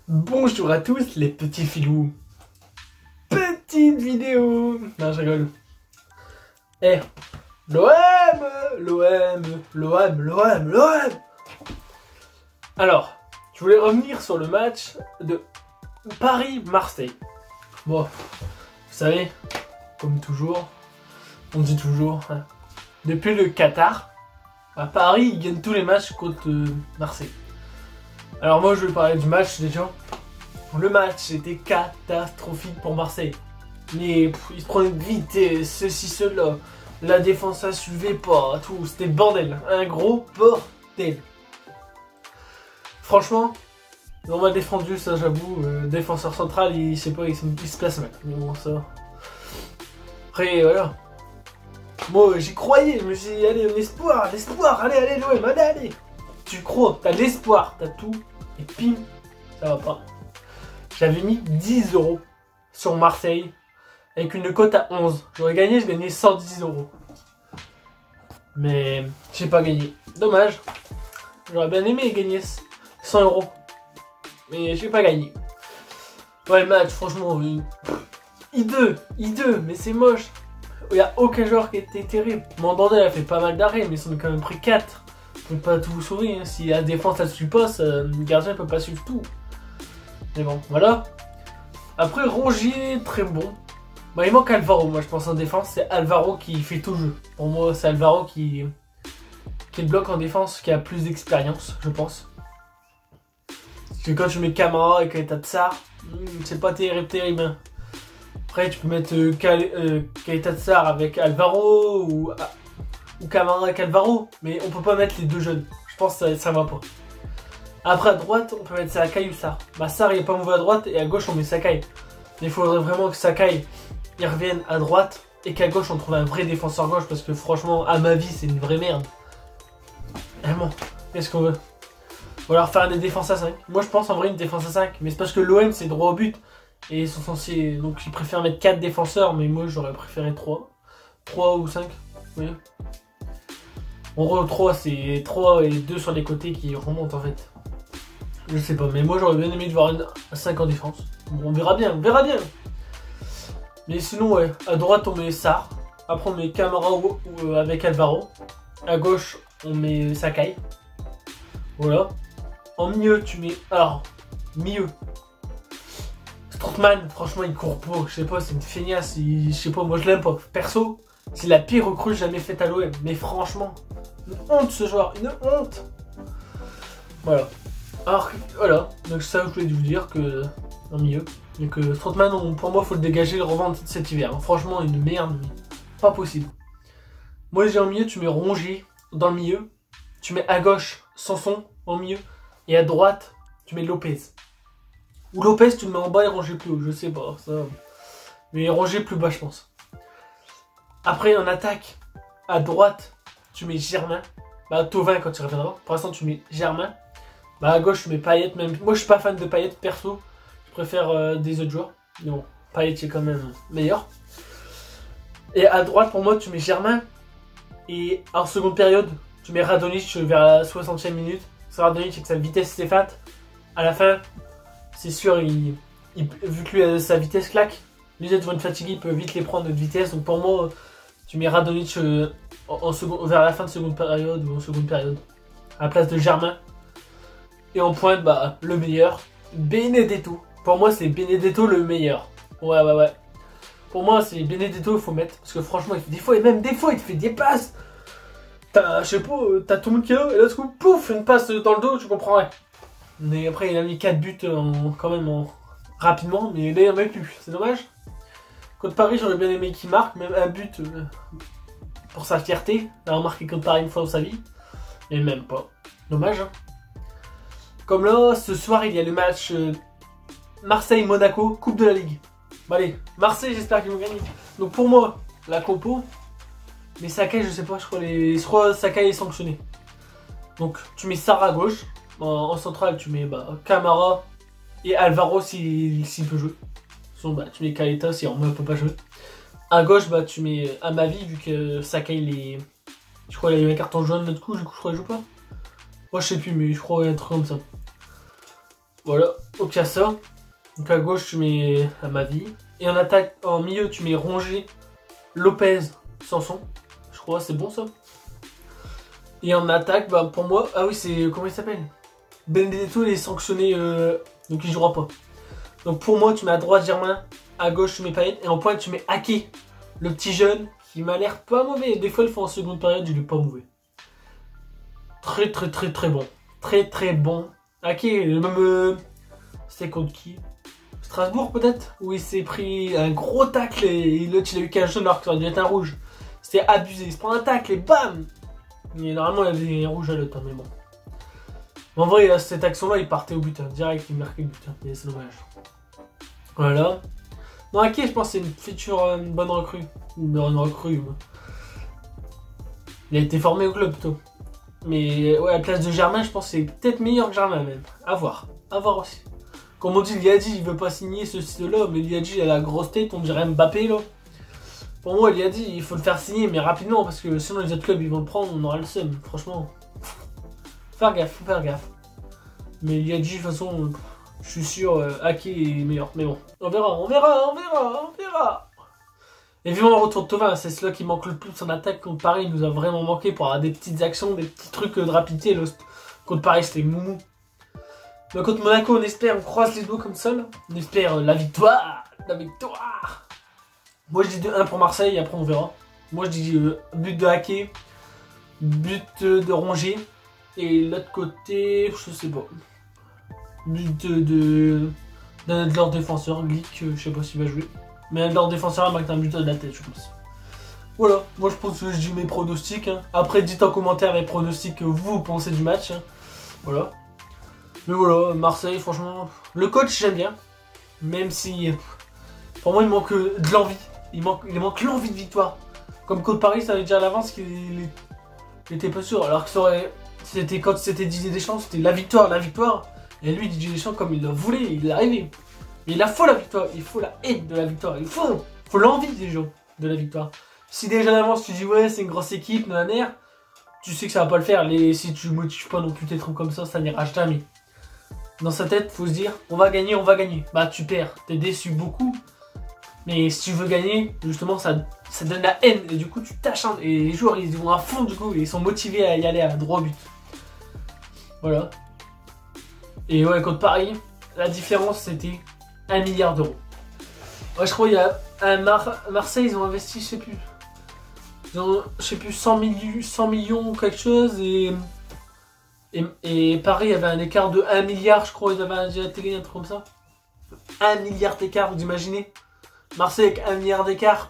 Bonjour à tous les petits filous. Petite vidéo. Non, je rigole. Eh, l'OM. Alors, je voulais revenir sur le match de Paris-Marseille. Bon, vous savez, comme toujours, on dit toujours, hein, depuis le Qatar, à Paris, ils gagnent tous les matchs contre Marseille. Alors moi, je vais parler du match déjà. Le match était catastrophique pour Marseille. Mais ils se prenaient de vitesse, ceci, cela. La défense ne suivait pas, tout. C'était bordel. Un gros bordel. Franchement, on m'a défendu, ça j'avoue. Défenseur central, il sait pas, il se place mal. Mais bon, ça. Après, voilà. Moi, j'y croyais. Je me suis dit, allez, l'espoir. Allez, l'OM, allez. Tu crois, t'as l'espoir, t'as tout. Et pim, ça va pas. J'avais mis 10 € sur Marseille avec une cote à 11. J'aurais gagné, je gagnais 110 €. Mais j'ai pas gagné. Dommage. J'aurais bien aimé gagner 100 €. Mais j'ai pas gagné. Ouais, le match, franchement, hideux, mais c'est moche. Il n'y a aucun joueur qui était terrible. Mandanda a fait pas mal d'arrêts, mais ils en ont quand même pris 4. Je peux pas tout sourire. Hein. Si la défense elle suit pas, le gardien ne peut pas suivre tout. Mais bon, voilà. Après, Rongier, très bon. Bah, il manque Alvaro, moi je pense en défense. C'est Alvaro qui fait tout le jeu. Pour moi, c'est Alvaro qui le bloque en défense, qui a plus d'expérience, je pense. Parce que quand tu mets Camara et Keita Tsar, c'est pas terrible. Hein. Après, tu peux mettre Keita Tsar avec Alvaro ou Camara avec Alvaro. Mais on peut pas mettre les deux jeunes. Je pense que ça va pas. Après à droite, on peut mettre Sakai ou Sarr. Bah Sarr il est pas mauvais à droite et à gauche on met Sakai. Mais il faudrait vraiment que Sakai il revienne à droite et qu'à gauche on trouve un vrai défenseur gauche parce que franchement à ma vie c'est une vraie merde. Vraiment, qu'est-ce qu'on veut? Ou alors faire des défenses à 5. Moi je pense en vrai une défense à 5. Mais c'est parce que l'OM c'est droit au but. Et ils sont censés. Donc ils préfèrent mettre 4 défenseurs. Mais moi j'aurais préféré 3. 3 ou 5. Oui. En gros 3 c'est 3 et 2 sur les côtés qui remontent en fait. Je sais pas, mais moi j'aurais bien aimé de voir une 5 en défense. Bon, on verra bien. Mais sinon, ouais, à droite on met Sarr. Après on met Camara avec Alvaro. À gauche on met Sakai. Voilà. En milieu tu mets. Alors, milieu. Strootman, franchement il court pas. Je sais pas, c'est une feignasse. Je sais pas, moi je l'aime pas. Perso, c'est la pire recrue jamais faite à l'OM. Mais franchement, une honte ce joueur, une honte. Voilà. Alors voilà, donc ça je voulais vous dire que en milieu, et que Strootman pour moi faut le dégager et le revendre cet hiver. Hein. Franchement une merde, mais pas possible. Moi j'ai en milieu, tu mets Rongier dans le milieu, tu mets à gauche Sanson en milieu, et à droite tu mets Lopez. Ou Lopez tu le mets en bas et Rongier plus haut, je sais pas ça. Mais Rongier plus bas je pense. Après en attaque, à droite tu mets Germain, bah Thauvin quand il reviendra, pour l'instant tu mets Germain. Bah à gauche je mets Payet, même moi je suis pas fan de Payet perso, je préfère des autres joueurs, mais bon, Payet est quand même meilleur. Et à droite pour moi tu mets Germain, et en seconde période tu mets Radonjic vers la 60e minute, c'est Radonjic avec sa vitesse Stéphane, à la fin c'est sûr vu que lui sa vitesse claque, les autres vont être fatigués, il peut vite les prendre de vitesse, donc pour moi tu mets Radonjic vers la fin de seconde période ou en seconde période, à la place de Germain. Et en pointe, bah, le meilleur, Benedetto. Pour moi, c'est Benedetto le meilleur. Ouais. Pour moi, c'est Benedetto, il faut mettre. Parce que franchement, il fait des fois, et même des fois, il te fait des passes. Je sais pas, t'as tout le monde qui est là, et là, du coup, pouf, une passe dans le dos, tu comprends rien. Mais après, il a mis 4 buts quand même rapidement, mais là, il en met plus. C'est dommage. Contre Paris, j'aurais bien aimé qu'il marque, même un but pour sa fierté. Il a remarqué contre Paris une fois dans sa vie. Mais même pas. Dommage, hein. Comme là, ce soir, il y a le match Marseille-Monaco, Coupe de la Ligue. Bon allez, Marseille, j'espère qu'ils vont gagner. Donc pour moi, la compo, mais Sakai, je sais pas, je crois Sakai est sanctionné. Donc tu mets Sarr à gauche, en centrale tu mets Camara et Alvaro s'il peut jouer. Sinon tu mets Keita si on ne peut pas jouer. À gauche, tu mets Amavi vu que Sakai, je crois qu'il a eu un carton jaune l'autre coup, du coup je crois qu'il joue pas. Moi je sais plus, mais je crois qu'il y a un truc comme ça. Voilà, donc il y a ça. Donc à gauche tu mets Amavi. Et en attaque, en milieu tu mets Rongier, Lopez, Sanson. Je crois c'est bon ça. Et en attaque, bah pour moi, ah oui c'est, comment il s'appelle? Benedetto il est sanctionné, donc il jouera pas. Donc pour moi tu mets à droite Germain, à gauche tu mets Payet, et en pointe tu mets Ake, le petit jeune qui m'a l'air pas mauvais. Des fois il fait en seconde période, il est pas mauvais. Très très très très bon. Très très bon. Ake, même... c'était contre qui? Strasbourg peut-être? Où il s'est pris un gros tacle et l'autre il a eu qu'un jaune alors que ça aurait dû être un rouge. C'était abusé, il se prend un tacle et bam! Et normalement il y avait un rouge à l'autre, hein, mais bon. En vrai, là, cette action-là, il partait au but, hein. Direct, il marquait le but, hein. Mais c'est dommage. Voilà. Non, Ake, je pense que c'est une future, une bonne recrue. Une bonne recrue, moi. Il a été formé au club, plutôt. Mais ouais, à la place de Germain, je pense que c'est peut-être meilleur que Germain, même. À voir. À voir aussi. Comme on dit, Liadji, il veut pas signer ceci-là, mais Liadji, il a la grosse tête, on dirait Mbappé, là. Pour moi, Liadji, il faut le faire signer, mais rapidement, parce que sinon les autres clubs, ils vont le prendre, on aura le seum, franchement. Faut faire gaffe. Mais Liadji, de toute façon, je suis sûr, Ake est meilleur. Mais bon, on verra. Et vivement le retour de Thauvin, c'est cela qui manque le plus en attaque contre Paris. Il nous a vraiment manqué pour avoir des petites actions, des petits trucs de rapidité. Contre Paris, c'était moumou. Mais contre Monaco, on espère, on croise les doigts comme ça. Là. On espère la victoire. Moi, je dis 2-1 pour Marseille, après on verra. Moi, je dis but de Ake, but de Rongier. Et l'autre côté, je sais pas. But d'un de leurs défenseurs, Glick, je sais pas s'il va jouer. Mais un de leurs défenseurs va marquer un but de la tête, je pense. Voilà, moi je pense que je dis mes pronostics. Hein. Après, dites en commentaire les pronostics que vous pensez du match. Hein. Voilà. Mais voilà, Marseille, franchement, le coach j'aime bien. Même si, pour moi, il manque de l'envie. Il manque l'envie de victoire. Comme contre Paris, ça veut dire à l'avance qu'il était pas sûr. Alors que ça aurait... quand c'était Didier Deschamps, c'était la victoire. Et lui, Didier Deschamps, comme il le voulait, il est arrivé. Mais il faut la victoire, il faut la haine de la victoire, il faut l'envie des gens de la victoire. Si déjà d'avance tu dis ouais c'est une grosse équipe, nanana, tu sais que ça va pas le faire. Si tu motives pas non plus tes trucs comme ça n'ira jamais. Dans sa tête, faut se dire on va gagner. Bah tu perds, t'es déçu beaucoup. Mais si tu veux gagner, justement ça donne la haine et du coup tu t'acharnes. Et les joueurs ils vont à fond du coup et ils sont motivés à y aller à droit au but. Voilà. Et ouais, contre Paris, la différence c'était 1 milliard d'euros. Ouais, je crois qu'il y a Marseille, ils ont investi, je sais plus. Ils ont, je sais plus, 100 millions ou quelque chose. Et Paris avait un écart de 1 milliard, je crois. Ils avaient dit à la télé, un truc comme ça. 1 milliard d'écart, vous imaginez? Marseille avec 1 milliard d'écart.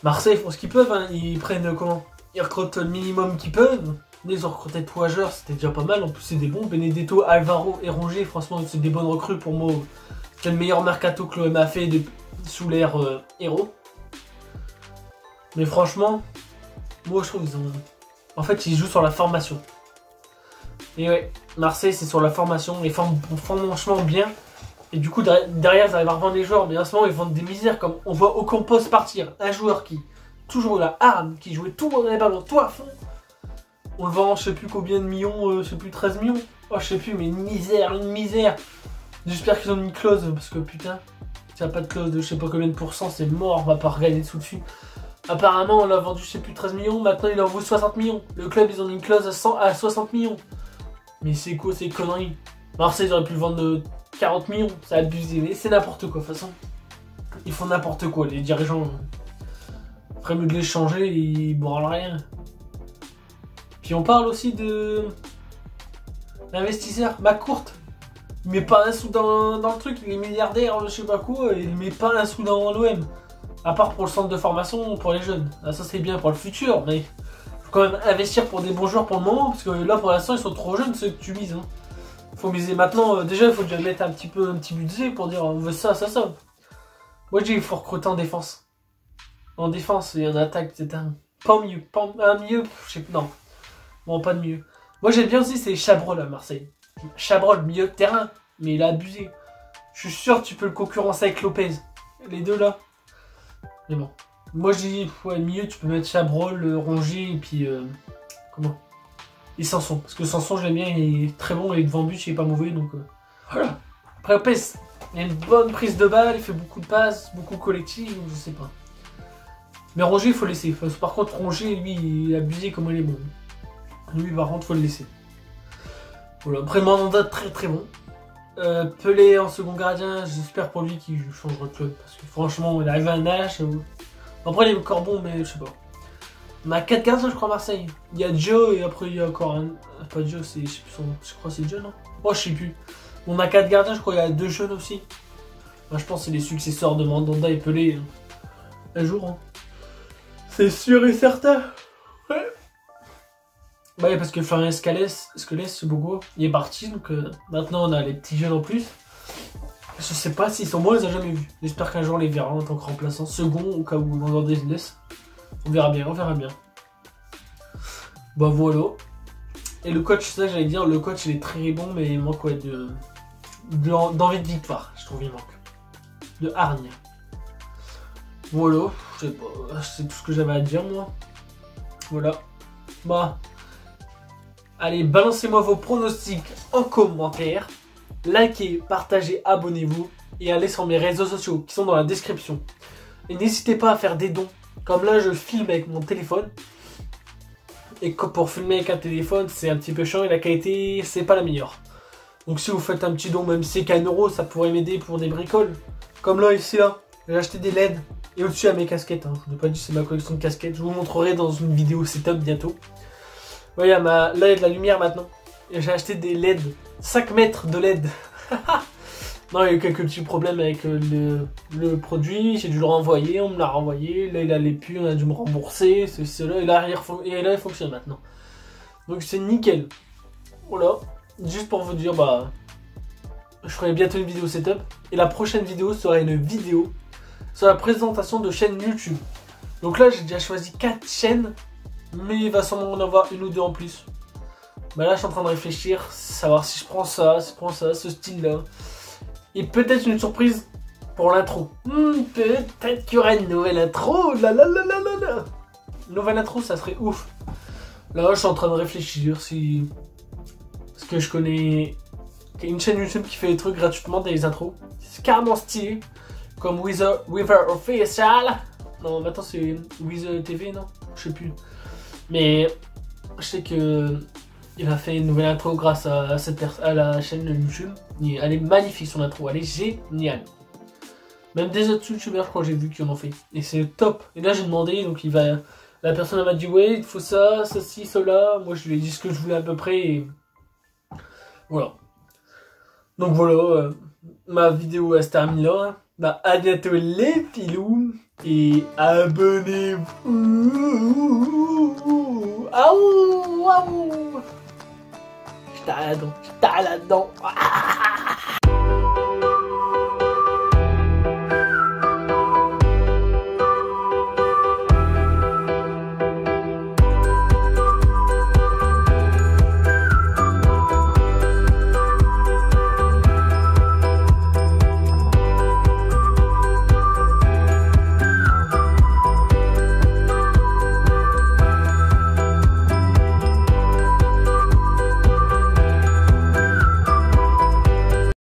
Marseille, ils font ce qu'ils peuvent. Hein. Ils prennent comment? Ils recrutent le minimum qu'ils peuvent. Ils ont recruté 3 joueurs, c'était déjà pas mal. En plus, c'est des bons. Benedetto, Alvaro et Rongier, franchement, c'est des bonnes recrues pour moi. C'est le meilleur mercato que l'OM a fait sous l'ère Héros. Mais franchement, moi je trouve qu'ils ont. En fait, ils jouent sur la formation. Et ouais, Marseille, c'est sur la formation. Ils forment franchement bien. Et du coup, derrière, ils arrivent à revendre les joueurs. Mais en ce moment, ils vendent des misères. Comme on voit Ocampos partir. Un joueur qui, toujours la arme, qui jouait tout dans les ballons, tout à fond. On le vend, je sais plus combien de millions, je sais plus 13 millions. Oh, je sais plus, mais une misère. J'espère qu'ils ont mis une clause, parce que putain, s'il n'y a pas de clause de je sais pas combien de pourcents, c'est mort, on va pas regagner dessous dessus. Apparemment, on l'a vendu, je sais plus, 13 millions, maintenant il en vaut 60 millions. Le club, ils ont mis une clause à 60 millions. Mais c'est quoi ces conneries? Marseille, ils auraient pu le vendre de 40 millions, c'est abusé, mais c'est n'importe quoi, de toute façon. Ils font n'importe quoi, les dirigeants. Ferait mieux de les changer, ils branlent rien. Puis on parle aussi de l'investisseur, McCourt. Il met pas un sou dans le truc, il est milliardaire, je sais pas quoi, et il met pas un sou dans l'OM. À part pour le centre de formation pour les jeunes. Ah, ça c'est bien pour le futur, mais faut quand même investir pour des bons joueurs pour le moment, parce que là pour l'instant ils sont trop jeunes ceux que tu mises. Hein. Faut miser maintenant, déjà il faut déjà mettre un petit budget pour dire on veut ça. Moi je dis il faut recruter en défense. En défense et en attaque, c'est pas mieux. Un mieux, je sais pas, non. Bon, pas de mieux. Moi j'aime bien aussi c'est Chabrol à Marseille. Chabrol, milieu de terrain, mais il a abusé. Je suis sûr que tu peux le concurrencer avec Lopez. Les deux là. Mais bon. Moi je dis, ouais, milieu, tu peux mettre Chabrol, Rongier, et puis. Comment? et Sanson. Parce que Sanson, je l'aime bien, il est très bon, et devant but, il est pas mauvais, donc voilà. Après, Lopez, il a une bonne prise de balle, il fait beaucoup de passes, beaucoup collectives, je sais pas. Mais Rongier, il faut le laisser. Par contre, Rongier, lui, il a abusé comme il est bon. Lui, par contre, il faut le laisser. Voilà. Après, Mandanda, très très bon. Pelé en second gardien, j'espère pour lui qu'il changera de club. Parce que franchement, il arrive à un âge. Après, il est encore bon, mais je sais pas. On a 4 gardiens, je crois, à Marseille. Il y a Joe et après, il y a encore un. Pas Joe, c'est. Je sais plus son nom. Je crois que c'est Joe, non? Oh, je sais plus. On a 4 gardiens, je crois qu'il y a 2 jeunes aussi. Moi, je pense que c'est les successeurs de Mandanda et Pelé. Un jour, hein. C'est sûr et certain. Ouais. Bah, parce que Florian Scalès, c'est beaucoup. Il est parti, donc maintenant on a les petits jeunes en plus. Je sais pas s'ils sont bons, on les a jamais vus. J'espère qu'un jour on les verra en tant que remplaçant, second au cas où on les laisse. On verra bien, on verra bien. Bah voilà. Et le coach, ça j'allais dire, le coach il est très bon, mais il manque ouais, d'envie de victoire, je trouve il manque. De hargne. Voilà, je sais pas, c'est tout ce que j'avais à dire moi. Voilà. Bah. Allez, balancez-moi vos pronostics en commentaire. Likez, partagez, abonnez-vous. Et allez sur mes réseaux sociaux qui sont dans la description. Et n'hésitez pas à faire des dons. Comme là, je filme avec mon téléphone. Et pour filmer avec un téléphone, c'est un petit peu chiant et la qualité, c'est pas la meilleure. Donc si vous faites un petit don, même si c'est qu'un euro, ça pourrait m'aider pour des bricoles. Comme là, ici, là, j'ai acheté des LED. Et au-dessus, à mes casquettes. Hein. Je ne vous ai pas dit, c'est ma collection de casquettes. Je vous montrerai dans une vidéo setup bientôt. Ouais, là, il y a de la lumière maintenant. Et j'ai acheté des LED. 5 mètres de LED. Non, il y a eu quelques petits problèmes avec le produit. J'ai dû le renvoyer. On me l'a renvoyé. Là, il allait plus. On a dû me rembourser. Cela. Et là, il fonctionne maintenant. Donc, c'est nickel. Voilà. Juste pour vous dire, bah, je ferai bientôt une vidéo setup. Et la prochaine vidéo sera une vidéo sur la présentation de chaînes YouTube. Donc là, j'ai déjà choisi 4 chaînes. Mais il va sûrement en avoir une ou deux en plus. Bah là, je suis en train de réfléchir, savoir si je prends ça, ce style-là. Et peut-être une surprise pour l'intro. Peut-être qu'il y aura une nouvelle intro. Nouvelle intro, ça serait ouf. Là, je suis en train de réfléchir si... Parce que je connais une chaîne YouTube qui fait des trucs gratuitement, des intros. C'est carrément stylé. Comme Weather Official. Non, maintenant c'est Weather TV, non? Je sais plus. Mais je sais que il a fait une nouvelle intro grâce à la chaîne de YouTube. Elle est magnifique son intro, elle est géniale. Même des autres youtubeurs, je crois que j'ai vu qui en ont fait. Et c'est top. Et là j'ai demandé, donc la personne m'a dit ouais, il faut ça, ceci, cela. Moi je lui ai dit ce que je voulais à peu près. Et voilà. Donc voilà, ma vidéo elle se termine là. Bah à bientôt les filous. Et abonnez-vous. Aouh, aouh. J'étais là-dedans.